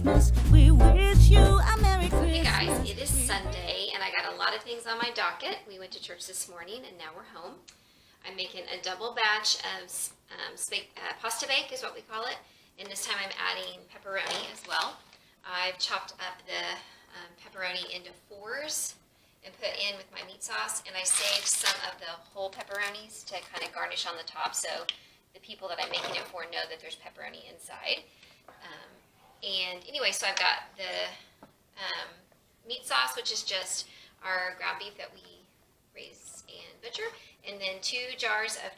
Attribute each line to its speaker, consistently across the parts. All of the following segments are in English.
Speaker 1: Christmas. We wish you a Merry Christmas.
Speaker 2: Hey guys, it is Sunday and I got a lot of things on my docket. We went to church this morning and now we're home. I'm making a double batch of pasta bake is what we call it. And this time I'm adding pepperoni as well. I've chopped up the pepperoni into fours and put in with my meat sauce. And I saved some of the whole pepperonis to kind of garnish on the top so the people that I'm making it for know that there's pepperoni inside. And anyway, so I've got the meat sauce, which is just our ground beef that we raise and butcher, and then 2 jars of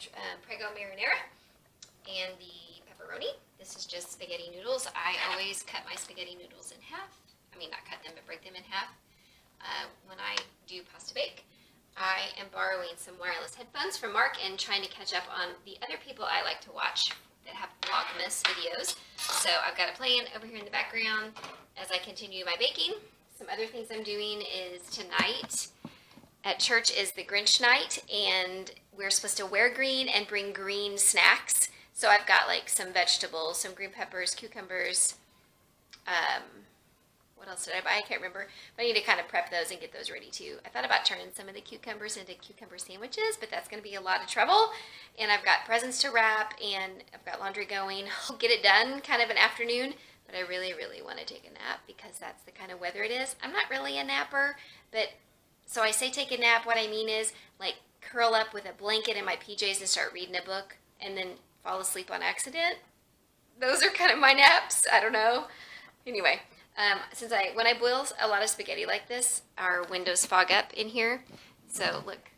Speaker 2: Prego marinara, and the pepperoni. This is just spaghetti noodles. I always cut my spaghetti noodles in half. I mean, not cut them, but break them in half when I do pasta bake. I am borrowing some wireless headphones from Mark and trying to catch up on the other people I like to watch that have Vlogmas videos. So I've got it playing over here in the background as I continue my baking. Some other things I'm doing is tonight at church is the Grinch night, and we're supposed to wear green and bring green snacks. So I've got like some vegetables, some green peppers, cucumbers. What else did I buy? I can't remember. But I need to kind of prep those and get those ready too. I thought about turning some of the cucumbers into cucumber sandwiches, but that's going to be a lot of trouble. And I've got presents to wrap, and I've got laundry going. I'll get it done kind of an afternoon, but I really, really want to take a nap because that's the kind of weather it is. I'm not really a napper, but so I say take a nap. What I mean is like curl up with a blanket in my PJs and start reading a book and then fall asleep on accident. Those are kind of my naps. I don't know. Anyway. When I boil a lot of spaghetti like this, our windows fog up in here. So look,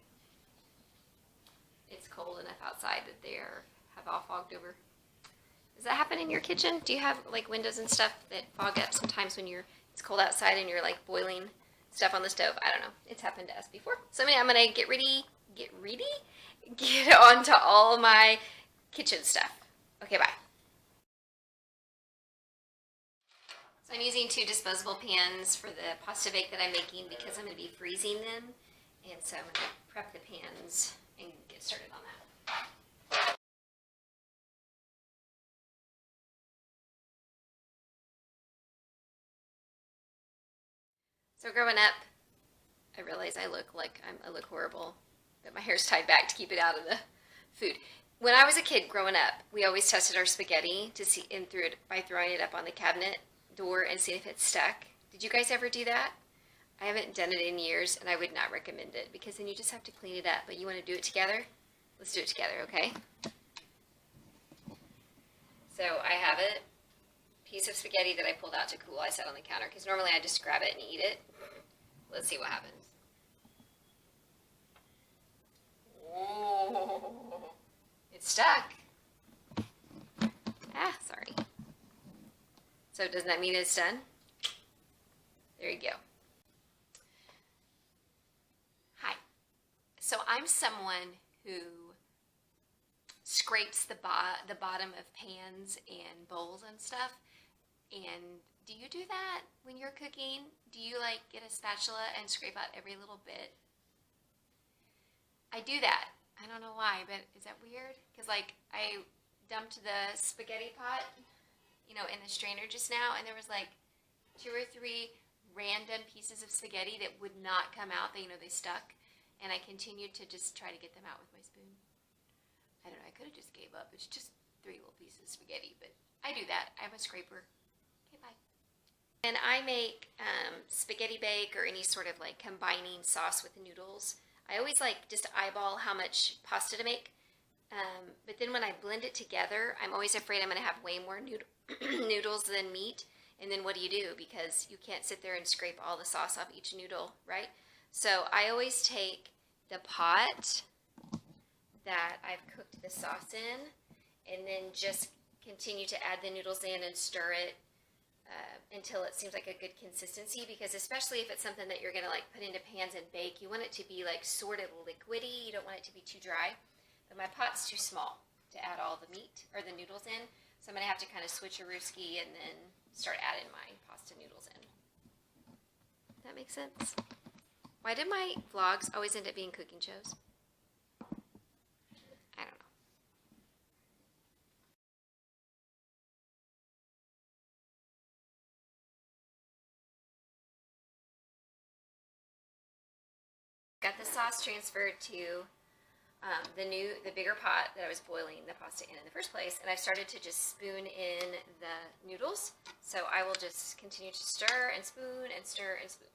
Speaker 2: it's cold enough outside that they have all fogged over. Does that happen in your kitchen? Do you have like windows and stuff that fog up sometimes when it's cold outside and you're like boiling stuff on the stove? I don't know. It's happened to us before. So anyway, I'm gonna get on to all my kitchen stuff. Okay, bye. So I'm using 2 disposable pans for the pasta bake that I'm making because I'm going to be freezing them. And so I'm going to prep the pans and get started on that. So growing up, I realize I look horrible, but my hair's tied back to keep it out of the food. When I was a kid growing up, we always tested our spaghetti to see by throwing it up on the cabinet door and see if it's stuck. Did you guys ever do that? I haven't done it in years, and I would not recommend it because then you just have to clean it up. But you want to do it together? Let's do it together, okay? So I have a piece of spaghetti that I pulled out to cool. I set on the counter because normally I just grab it and eat it. Let's see what happens. Oh, it's stuck. Ah, sorry. So doesn't that mean it's done? There you go. Hi. So I'm someone who scrapes the bottom of pans and bowls and stuff. And do you do that when you're cooking? Do you like get a spatula and scrape out every little bit? I do that. I don't know why, but is that weird? Because like I dumped the spaghetti pot in the strainer just now, and there was like 2 or 3 random pieces of spaghetti that would not come out. They stuck, and I continued to just try to get them out with my spoon. I don't know, I could have just gave up. It's just 3 little pieces of spaghetti, but I do that. I'm a scraper. Okay, bye. And I make spaghetti bake or any sort of like combining sauce with noodles. I always like just eyeball how much pasta to make. But then when I blend it together, I'm always afraid I'm going to have way more noodles than meat. And then what do you do? Because you can't sit there and scrape all the sauce off each noodle, right? So I always take the pot that I've cooked the sauce in and then just continue to add the noodles in and stir it until it seems like a good consistency. Because especially if it's something that you're going to like put into pans and bake, you want it to be like sort of liquidy. You don't want it to be too dry. But my pot's too small to add all the meat or the noodles in. So I'm going to have to kind of switch a rooski and then start adding my pasta noodles in. Does that make sense? Why did my vlogs always end up being cooking shows? Got the sauce transferred to the bigger pot that I was boiling the pasta in the first place, and I've started to just spoon in the noodles. So I will just continue to stir and spoon and stir and spoon.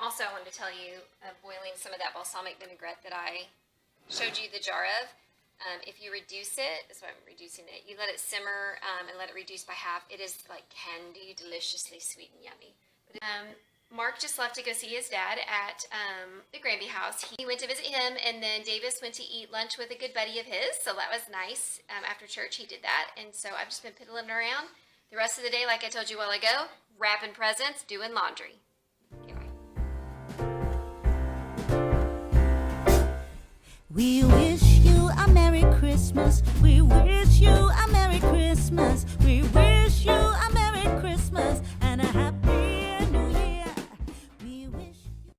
Speaker 2: Also, I wanted to tell you, boiling some of that balsamic vinaigrette that I showed you the jar of. If you reduce it, that's why I'm reducing it. You let it simmer and let it reduce by half. It is like candy, deliciously sweet and yummy. Mark just left to go see his dad at the Granby house. He went to visit him, and then Davis went to eat lunch with a good buddy of his. So that was nice. After church, he did that, and so I've just been piddling around the rest of the day, like I told you a while ago, wrapping presents, doing laundry. Okay, bye.
Speaker 1: We wish you a Merry Christmas. We wish you a Merry Christmas. We wish